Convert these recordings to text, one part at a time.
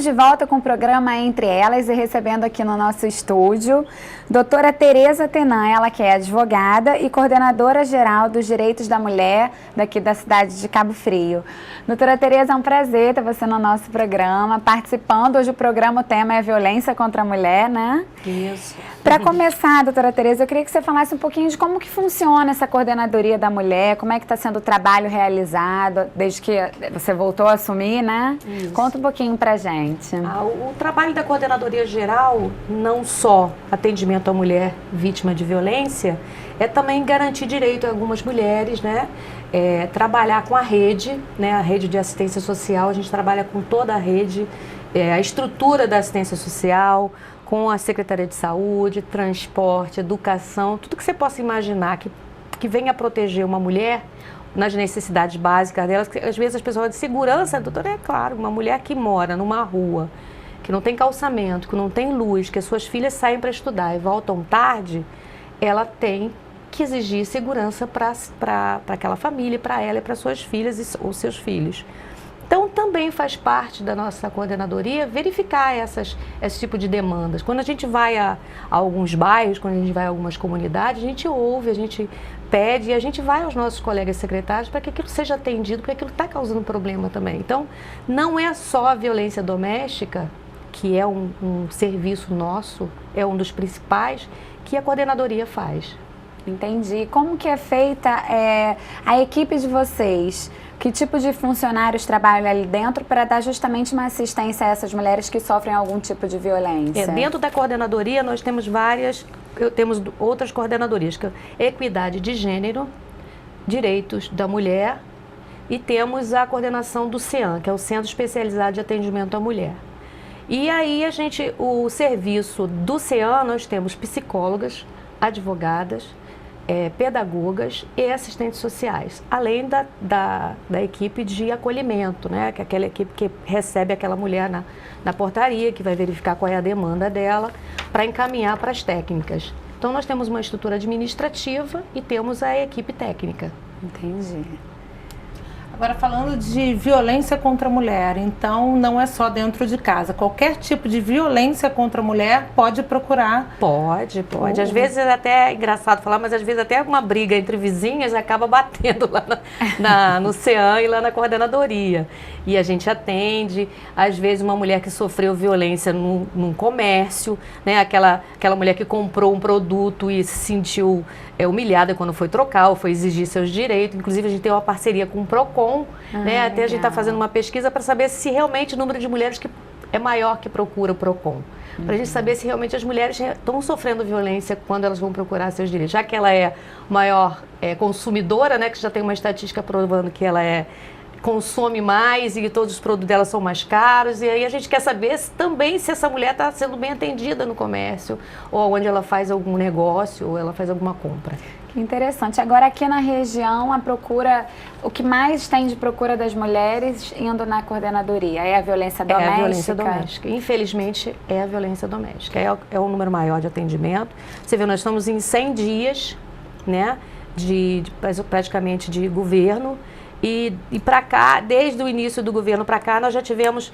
de volta com o programa Entre Elas e recebendo aqui no nosso estúdio doutora Tereza Tenan, ela que é advogada e coordenadora geral dos direitos da mulher daqui da cidade de Cabo Frio. Doutora Tereza, é um prazer ter você no nosso programa, participando. Hoje o programa, o tema é violência contra a mulher, né? Isso. Para começar, doutora Tereza, eu queria que você falasse um pouquinho de como que funciona essa coordenadoria da mulher, como é que está sendo o trabalho realizado desde que você voltou a assumir, né? Isso. Conta um pouquinho pra gente. O trabalho da coordenadoria geral, não só atendimento à mulher vítima de violência, é também garantir direito a algumas mulheres, né? Trabalhar com a rede, né? A rede de assistência social, a gente trabalha com toda a rede, a estrutura da assistência social, com a Secretaria de Saúde, transporte, educação, tudo que você possa imaginar que venha proteger uma mulher nas necessidades básicas delas, que às vezes as pessoas de segurança, doutora, é claro, uma mulher que mora numa rua, que não tem calçamento, que não tem luz, que as suas filhas saem para estudar e voltam tarde, ela tem que exigir segurança para aquela família, para ela e para suas filhas ou seus filhos. Então, também faz parte da nossa coordenadoria verificar esse tipo de demandas. Quando a gente vai a alguns bairros, quando a gente vai a algumas comunidades, a gente ouve, a gente pede e a gente vai aos nossos colegas secretários para que aquilo seja atendido, porque aquilo está causando problema também. Então, não é só a violência doméstica, que é um serviço nosso, é um dos principais, que a coordenadoria faz. Entendi. Como que é feita a equipe de vocês? Que tipo de funcionários trabalham ali dentro para dar justamente uma assistência a essas mulheres que sofrem algum tipo de violência? Dentro da coordenadoria nós temos temos outras coordenadorias, que é equidade de gênero, direitos da mulher, e temos a coordenação do CEAM, que é o Centro Especializado de Atendimento à Mulher. E aí o serviço do CEAM, nós temos psicólogas, advogadas, pedagogas e assistentes sociais, além da equipe de acolhimento, né? Que é aquela equipe que recebe aquela mulher na portaria, que vai verificar qual é a demanda dela, para encaminhar para as técnicas. Então, nós temos uma estrutura administrativa e temos a equipe técnica. Entendi. Agora, falando de violência contra a mulher, então não é só dentro de casa. Qualquer tipo de violência contra a mulher pode procurar? Pode. Às vezes é até engraçado falar, mas às vezes até uma briga entre vizinhas acaba batendo lá no CEAM e lá na coordenadoria. E a gente atende, às vezes uma mulher que sofreu violência num comércio, né? Aquela mulher que comprou um produto e se sentiu humilhada quando foi trocar ou foi exigir seus direitos. Inclusive a gente tem uma parceria com o PROCON, né? Até legal. A gente está fazendo uma pesquisa para saber se realmente o número de mulheres que é maior que procura o PROCON. Para a gente saber se realmente as mulheres estão sofrendo violência quando elas vão procurar seus direitos. Já que ela é maior consumidora, né? Que já tem uma estatística provando que ela consome mais e todos os produtos dela são mais caros, e aí a gente quer saber também se essa mulher está sendo bem atendida no comércio, ou onde ela faz algum negócio, ou ela faz alguma compra. Que interessante. Agora, aqui na região, o que mais tem de procura das mulheres indo na coordenadoria? É a violência doméstica? É a violência doméstica. Infelizmente, é a violência doméstica. É o número maior de atendimento. Você vê, nós estamos em 100 dias, né, praticamente de governo, e para cá, desde o início do governo para cá, nós já tivemos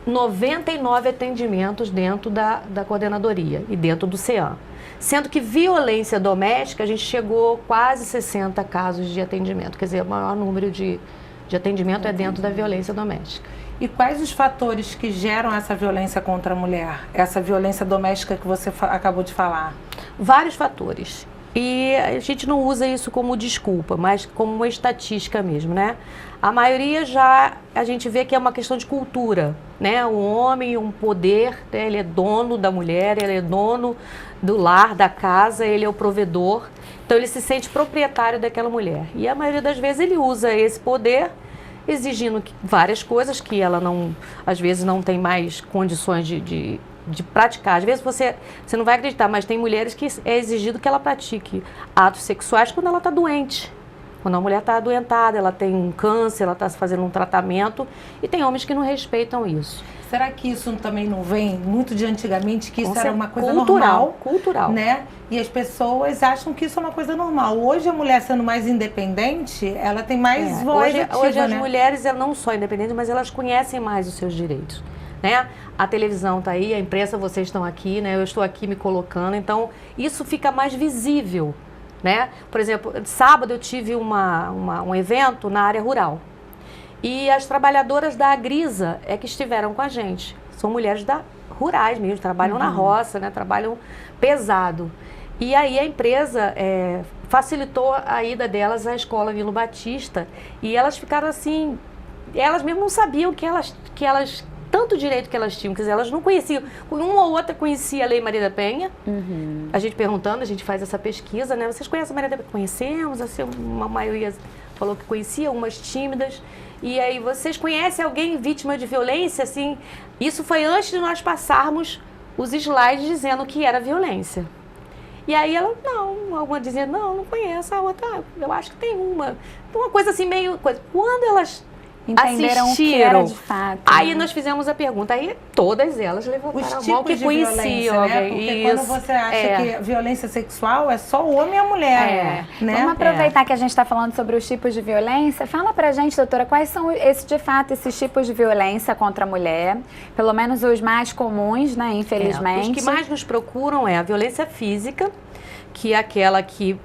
99 atendimentos dentro da coordenadoria e dentro do CEAM. Sendo que violência doméstica, a gente chegou quase 60 casos de atendimento. Quer dizer, o maior número de atendimento é dentro da violência doméstica. E quais os fatores que geram essa violência contra a mulher? Essa violência doméstica que você acabou de falar? Vários fatores. E a gente não usa isso como desculpa, mas como uma estatística mesmo, né? A maioria a gente vê que é uma questão de cultura, né? O homem, um poder, né? Ele é dono da mulher, ele é dono do lar, da casa, ele é o provedor. Então ele se sente proprietário daquela mulher. E a maioria das vezes ele usa esse poder exigindo várias coisas que ela às vezes não tem mais condições de praticar. Às vezes você não vai acreditar, mas tem mulheres que é exigido que ela pratique atos sexuais quando ela está doente. Quando a mulher está adoentada, ela tem um câncer, ela está fazendo um tratamento, e tem homens que não respeitam isso. Será que isso também não vem muito de antigamente, que isso era uma coisa cultural, né? E as pessoas acham que isso é uma coisa normal. Hoje a mulher sendo mais independente, ela tem mais voz ativa, hoje as né? mulheres não só independentes, mas elas conhecem mais os seus direitos. né? A televisão está aí, a imprensa, vocês estão aqui, né? Eu estou aqui me colocando, então isso fica mais visível, né? Por exemplo, sábado eu tive um evento na área rural e as trabalhadoras da Agrisa é que estiveram com a gente. São mulheres rurais mesmo, trabalham na roça, né? Trabalham pesado. E aí a empresa facilitou a ida delas à escola Nilo Batista e elas ficaram assim, elas mesmo não sabiam que elas tanto direito que elas tinham, quer dizer, elas não conheciam, uma ou outra conhecia a Lei Maria da Penha, a gente perguntando, a gente faz essa pesquisa, né, vocês conhecem a Maria da Penha? Conhecemos, assim, uma maioria falou que conhecia, umas tímidas, e aí vocês conhecem alguém vítima de violência, assim, isso foi antes de nós passarmos os slides dizendo que era violência. E aí ela, uma dizia, não conheço, a outra, eu acho que tem uma coisa assim meio, quando elas entenderam o que era de fato. Aí nós fizemos a pergunta, aí todas elas levantaram a mão que conheciam alguém. Porque quando você acha que violência sexual é só o homem e a mulher, né? Vamos aproveitar que a gente está falando sobre os tipos de violência. Fala pra gente, doutora, quais são esses tipos de violência contra a mulher? Pelo menos os mais comuns, né, infelizmente. Os que mais nos procuram é a violência física, que é aquela que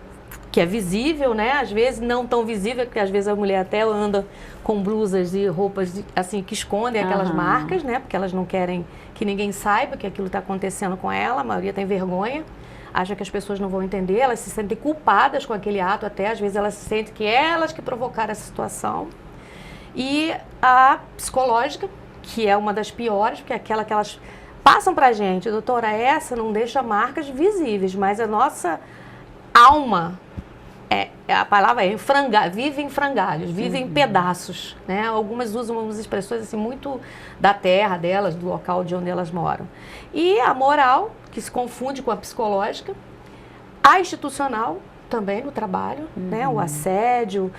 é visível, né? Às vezes não tão visível, porque às vezes a mulher até anda com blusas e roupas assim que escondem aquelas marcas, né? Porque elas não querem que ninguém saiba que aquilo está acontecendo com ela. A maioria tem vergonha, acha que as pessoas não vão entender, elas se sentem culpadas com aquele ato até, às vezes elas se sentem que elas que provocaram essa situação. E a psicológica, que é uma das piores, porque é aquela que elas passam pra gente, doutora, essa não deixa marcas visíveis, mas a nossa alma, a palavra vive em frangalhos, vive em pedaços, né? Algumas usam umas expressões assim muito da terra delas, do local de onde elas moram. E a moral, que se confunde com a psicológica, a institucional também no trabalho, né? O assédio,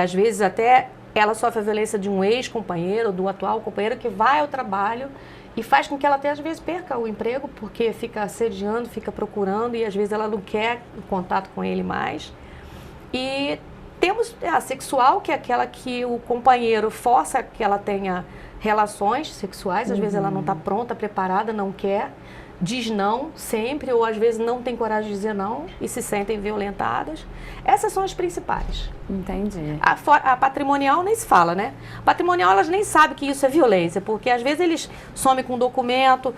às vezes até ela sofre a violência de um ex-companheiro, do atual companheiro que vai ao trabalho e faz com que ela até às vezes perca o emprego, porque fica assediando, fica procurando e às vezes ela não quer o contato com ele mais. E temos a sexual, que é aquela que o companheiro força que ela tenha relações sexuais, às vezes ela não está pronta, preparada, não quer, diz não sempre, ou às vezes não tem coragem de dizer não e se sentem violentadas. Essas são as principais. Entendi. A patrimonial nem se fala, né? Patrimonial elas nem sabem que isso é violência, porque às vezes eles somem com documento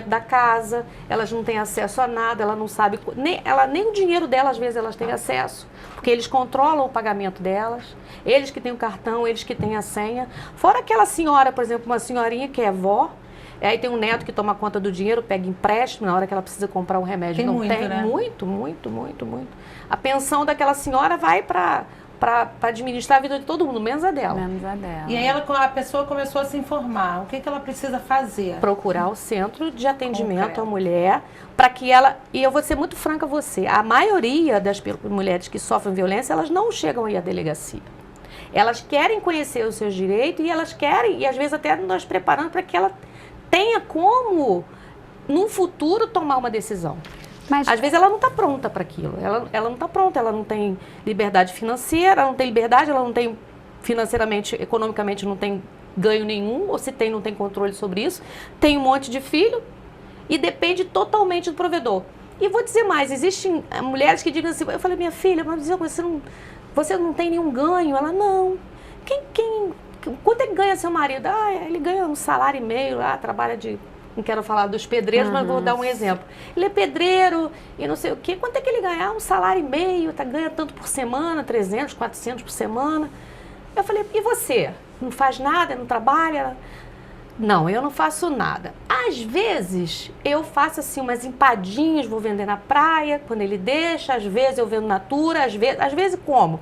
da casa, elas não têm acesso a nada, ela não sabe, nem o dinheiro dela às vezes elas têm acesso, porque eles controlam o pagamento delas, eles que têm o cartão, eles que têm a senha. Fora aquela senhora, por exemplo, uma senhorinha que é vó, aí tem um neto que toma conta do dinheiro, pega empréstimo na hora que ela precisa comprar um remédio. Não tem, né? Muito. A pensão daquela senhora vai para administrar a vida de todo mundo, menos a dela. E aí a pessoa começou a se informar. O que ela precisa fazer? Procurar o centro de atendimento à mulher, para que ela... E eu vou ser muito franca a você, a maioria das mulheres que sofrem violência, elas não chegam aí à delegacia. Elas querem conhecer os seus direitos e elas querem, e às vezes até nós preparando para que ela tenha como, no futuro, tomar uma decisão. Mas às vezes ela não está pronta para aquilo, ela não está pronta, ela não tem liberdade financeira, ela não tem liberdade, ela não tem financeiramente, economicamente não tem ganho nenhum, ou se tem, não tem controle sobre isso, tem um monte de filho e depende totalmente do provedor. E vou dizer mais, existem mulheres que dizem assim, eu falei, minha filha, mas você não tem nenhum ganho? Ela, não. Quanto é que ganha seu marido? Ele ganha um salário e meio lá, trabalha de... Não quero falar dos pedreiros, mas vou dar um exemplo. Ele é pedreiro e não sei o quê. Quanto é que ele ganha? Um salário e meio, ganha tanto por semana, 300, 400 por semana. Eu falei, e você? Não faz nada, não trabalha? Não, eu não faço nada. Às vezes, eu faço assim umas empadinhas, vou vender na praia, quando ele deixa. Às vezes eu vendo natura, às vezes como?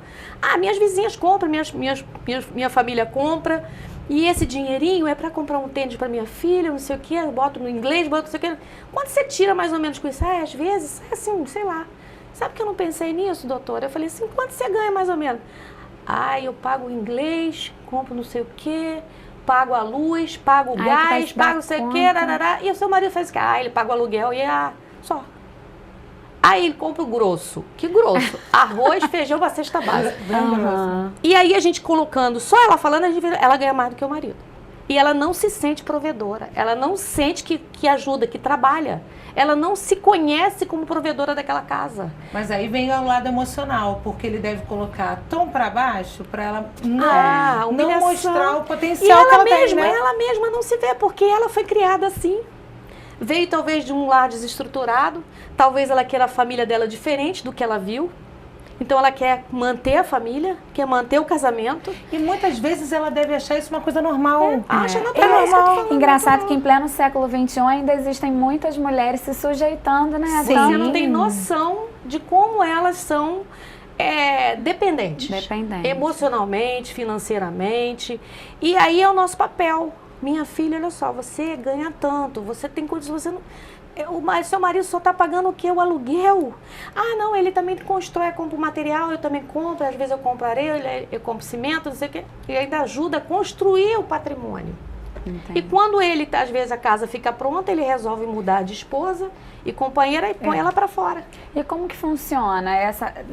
Minhas vizinhas compram, minha família compra. E esse dinheirinho é para comprar um tênis para minha filha, não sei o quê, eu boto no inglês, boto não sei o quê. Quando você tira mais ou menos com isso? Às vezes, assim, sei lá. Sabe que eu não pensei nisso, doutora? Eu falei assim, quanto você ganha mais ou menos? Eu pago o inglês, compro não sei o quê, pago a luz, pago o gás, pago não sei o quê, e o seu marido faz o quê? Ele paga o aluguel e só. Aí ele compra o grosso. Que grosso? Arroz, feijão, uma cesta básica. E aí a gente colocando, só ela falando, ela ganha mais do que o marido. E ela não se sente provedora, ela não sente que ajuda, que trabalha. Ela não se conhece como provedora daquela casa. Mas aí vem o lado emocional, porque ele deve colocar tão para baixo para ela não humilhação. mostrar o E potencial que ela tem, né? ela mesma não se vê, porque ela foi criada assim. Veio talvez de um lar desestruturado, talvez ela queira a família dela diferente do que ela viu. Então ela quer manter a família, quer manter o casamento. E muitas vezes ela deve achar isso uma coisa normal. Acha É natural. normal. Engraçado que em pleno século XXI ainda existem muitas mulheres se sujeitando, né? Sim. Você não tem noção de como elas são dependentes. Emocionalmente, financeiramente. E aí é o nosso papel. Minha filha, olha só, você ganha tanto, você tem condições, você não... seu marido só está pagando o quê? O aluguel? Ah, não, ele também constrói, compra o material, eu também compro, às vezes eu compro areia, eu compro cimento, não sei o quê. E ainda ajuda a construir o patrimônio. Entendi. E quando ele, às vezes, a casa fica pronta, ele resolve mudar de esposa e companheira e põe ela para fora. E como que funciona?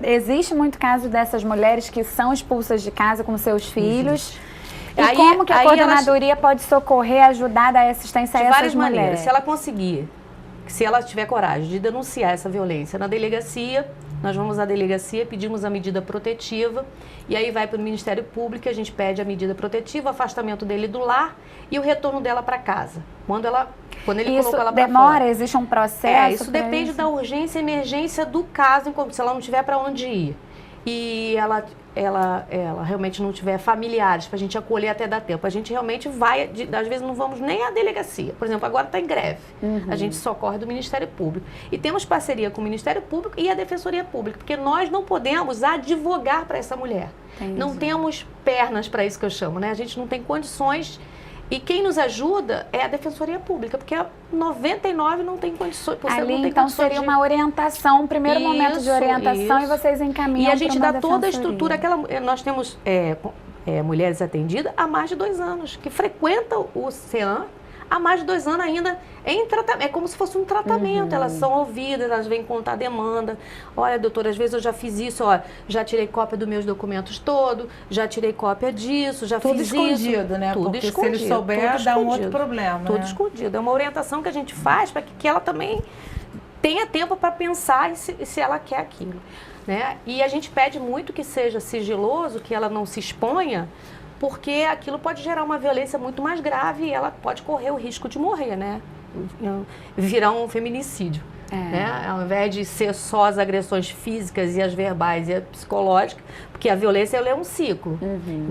Existe muito caso dessas mulheres que são expulsas de casa com seus filhos. E Aí- como que a aí coordenadoria pode socorrer, ajudar, dar assistência a De essas várias maneiras. mulheres? Se ela conseguir, se ela tiver coragem de denunciar essa violência na delegacia, nós vamos à delegacia, pedimos a medida protetiva e aí vai para o Ministério Público, a gente pede a medida protetiva, o afastamento dele do lar e o retorno dela para casa. Quando ele Isso colocou ela para demora? fora. Existe um processo? Isso pra depende isso? da urgência e emergência do caso, se ela não tiver para onde ir. E ela realmente não tiver familiares para a gente acolher até dar tempo. A gente realmente vai, às vezes não vamos nem à delegacia. Por exemplo, agora está em greve. A gente socorre do Ministério Público. E temos parceria com o Ministério Público e a Defensoria Pública, porque nós não podemos advogar para essa mulher. Entendi. Não temos pernas para isso que eu chamo, né? A gente não tem condições. E quem nos ajuda é a Defensoria Pública, porque a 99 não tem condições. Você Ali, não tem então, condições seria de... uma orientação, um primeiro momento de Isso, orientação, e isso. vocês encaminham E a gente pra uma dá toda a defensoria. estrutura. Nós temos mulheres atendidas há mais de 2 anos, que frequentam o CEAM há mais de 2 anos ainda em tratamento. É como se fosse um tratamento. Elas são ouvidas, elas vêm contar a demanda. Olha, doutora, às vezes eu já fiz isso, ó, já tirei cópia dos meus documentos todos, já tirei cópia disso, já Tudo fiz escondido, isso. né? Tudo Porque escondido, se ele souber, tudo dá um outro escondido. problema, Tudo né? escondido. É uma orientação que a gente faz para que ela também tenha tempo para pensar se ela quer aquilo, né? E a gente pede muito que seja sigiloso, que ela não se exponha, porque aquilo pode gerar uma violência muito mais grave e ela pode correr o risco de morrer, né? Virar um feminicídio. Né? Ao invés de ser só as agressões físicas e as verbais e a psicológica, porque a violência ela é um ciclo.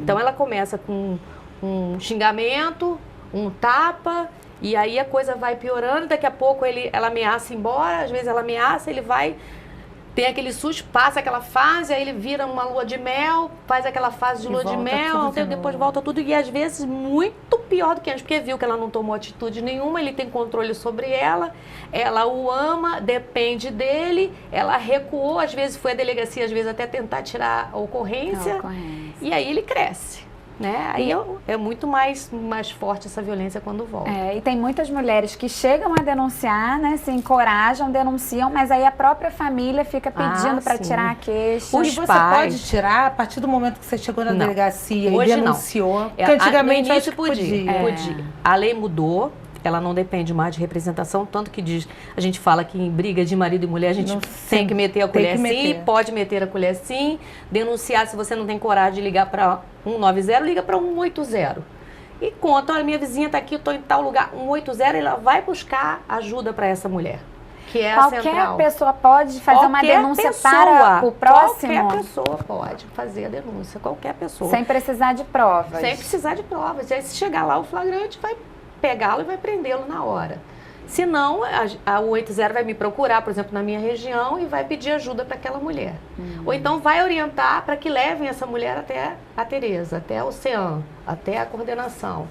Então ela começa com um xingamento, um tapa, e aí a coisa vai piorando, daqui a pouco ela ameaça ir embora, às vezes ela ameaça, ele vai, tem aquele susto, passa aquela fase, aí ele vira uma lua de mel, faz aquela fase de E lua de volta mel, tudo de depois novo. volta tudo, e às vezes muito pior do que antes, porque viu que ela não tomou atitude nenhuma, ele tem controle sobre ela o ama, depende dele, ela recuou, às vezes foi à delegacia, às vezes até tentar tirar a ocorrência. E aí ele cresce. Né? Aí é muito mais forte essa violência quando volta. E tem muitas mulheres que chegam a denunciar, né? Se encorajam, denunciam, mas aí a própria família fica pedindo para sim. tirar a queixa. Os E você pais- pode tirar a partir do momento que você chegou na Não. delegacia Hoje e não. denunciou. Porque antigamente no acho início que podia. podia. A lei mudou, ela não depende mais de representação, tanto que a gente fala que em briga de marido e mulher a gente Não, tem sim, que meter a tem colher que sim, meter. pode meter a colher sim, denunciar se você não tem coragem de ligar para 190, liga para 180. E conta, olha, minha vizinha está aqui, eu estou em tal lugar, 180, ela vai buscar ajuda para essa mulher, que é a Qualquer central. pessoa pode fazer uma Qualquer denúncia pessoa, para o próximo? Qualquer pessoa pode fazer a denúncia, qualquer pessoa. Sem precisar de provas. Sem precisar de provas. E aí, se chegar lá, o flagrante vai pegá-lo e vai prendê-lo na hora. Se não, a 180 vai me procurar, por exemplo, na minha região e vai pedir ajuda para aquela mulher. Ou então vai orientar para que levem essa mulher até a Tereza, até o CEAM, até a coordenação.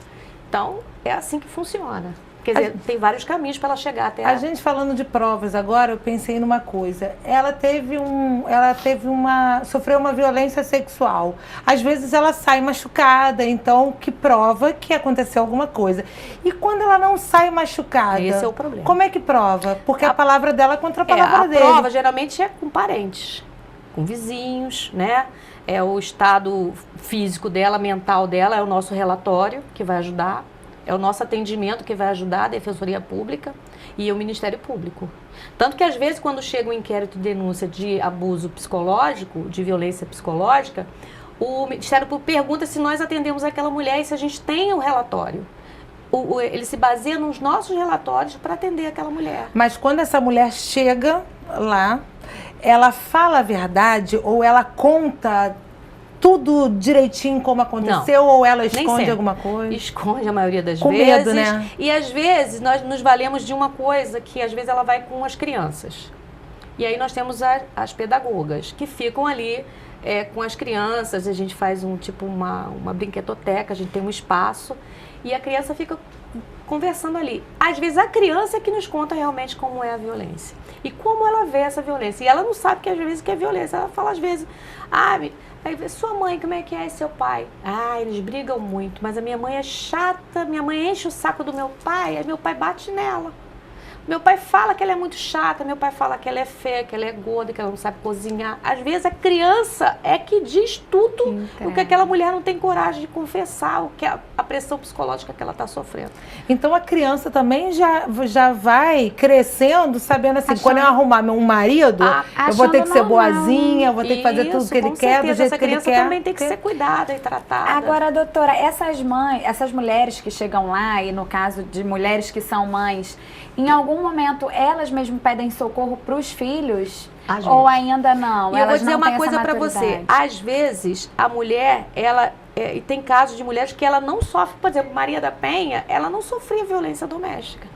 Então, é assim que funciona. Quer dizer, tem vários caminhos para ela chegar até A gente falando de provas agora, eu pensei numa coisa. Sofreu uma violência sexual. Às vezes ela sai machucada, então que prova que aconteceu alguma coisa. E quando ela não sai machucada, Esse é o problema. como é que prova? Porque a palavra dela é contra a palavra a dele. prova geralmente é com parentes, com vizinhos, né? É o estado físico dela, mental dela, é o nosso relatório que vai ajudar. É o nosso atendimento que vai ajudar a Defensoria Pública e o Ministério Público. Tanto que, às vezes, quando chega um inquérito de denúncia de abuso psicológico, de violência psicológica, o Ministério Público pergunta se nós atendemos aquela mulher e se a gente tem o relatório. Ele se baseia nos nossos relatórios para atender aquela mulher. Mas quando essa mulher chega lá, ela fala a verdade ou ela conta tudo direitinho como aconteceu? Não, ou ela esconde alguma coisa? Esconde a maioria das com vezes. Medo, né? E às vezes nós nos valemos de uma coisa que às vezes ela vai com as crianças. E aí nós temos as pedagogas que ficam ali com as crianças. A gente faz uma brinquedoteca, a gente tem um espaço e a criança fica conversando ali. Às vezes a criança é que nos conta realmente como é a violência e como ela vê essa violência. E ela não sabe que às vezes que é violência. Ela fala às vezes, aí sua mãe, como é que é, seu pai? Eles brigam muito, mas a minha mãe é chata, minha mãe enche o saco do meu pai, aí meu pai bate nela. Meu pai fala que ela é muito chata, meu pai fala que ela é feia, que ela é gorda, que ela não sabe cozinhar. Às vezes a criança é que diz tudo o que aquela mulher não tem coragem de confessar, o que a pressão psicológica que ela está sofrendo. Então a criança também já vai crescendo, sabendo assim, quando eu arrumar meu marido, eu vou ter que ser boazinha, eu vou ter que fazer tudo que ele quer, do jeito que ele quer. Essa criança também tem que ser cuidada e tratada. Agora, doutora, essas mulheres que chegam lá, e no caso de mulheres que são mães, em algum momento elas mesmo pedem socorro para os filhos? Ou ainda não? E eu vou dizer uma coisa para você. Às vezes, a mulher, e tem casos de mulheres que ela não sofre, por exemplo, Maria da Penha, ela não sofria violência doméstica.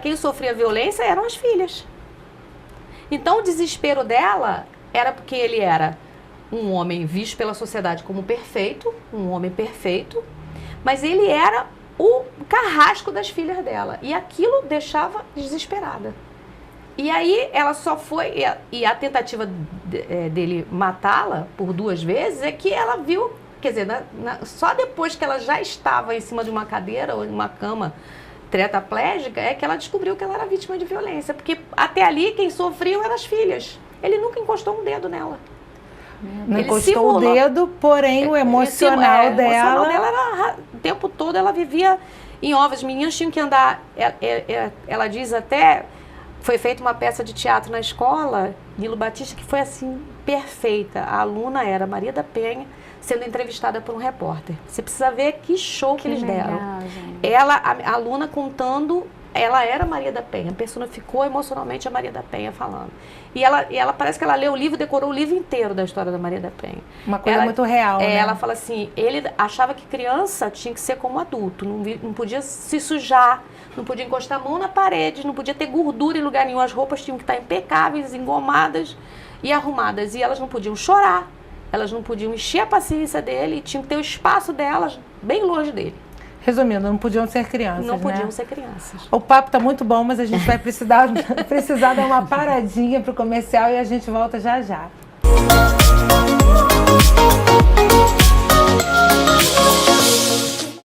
Quem sofria violência eram as filhas. Então, o desespero dela era porque ele era um homem visto pela sociedade como perfeito, um homem perfeito, mas ele era o carrasco das filhas dela. E aquilo deixava desesperada. E aí ela só foi... E a tentativa dele matá-la por 2 vezes é que ela viu... Quer dizer, só depois que ela já estava em cima de uma cadeira ou em uma cama tetraplégica é que ela descobriu que ela era vítima de violência. Porque até ali quem sofriam eram as filhas. Ele nunca encostou um dedo nela. Não encostou o dedo, porém o emocional dela... O emocional dela era... O tempo todo ela vivia em ovos. As meninas tinham que andar... Ela diz até... Foi feita uma peça de teatro na escola, Nilo Batista, que foi assim, perfeita. A aluna era Maria da Penha, sendo entrevistada por um repórter. Você precisa ver que show que eles deram. A aluna contando... Ela era Maria da Penha, personificou emocionalmente a Maria da Penha falando. E ela parece que ela leu o livro, decorou o livro inteiro da história da Maria da Penha. Uma coisa muito real, né? Ela fala assim, ele achava que criança tinha que ser como adulto, não podia se sujar, não podia encostar a mão na parede, não podia ter gordura em lugar nenhum, as roupas tinham que estar impecáveis, engomadas e arrumadas. E elas não podiam chorar, elas não podiam encher a paciência dele, tinham que ter o espaço delas bem longe dele. Resumindo, não podiam ser crianças, Não podiam ser crianças. O papo está muito bom, mas a gente vai precisar dar uma paradinha para o comercial e a gente volta já já.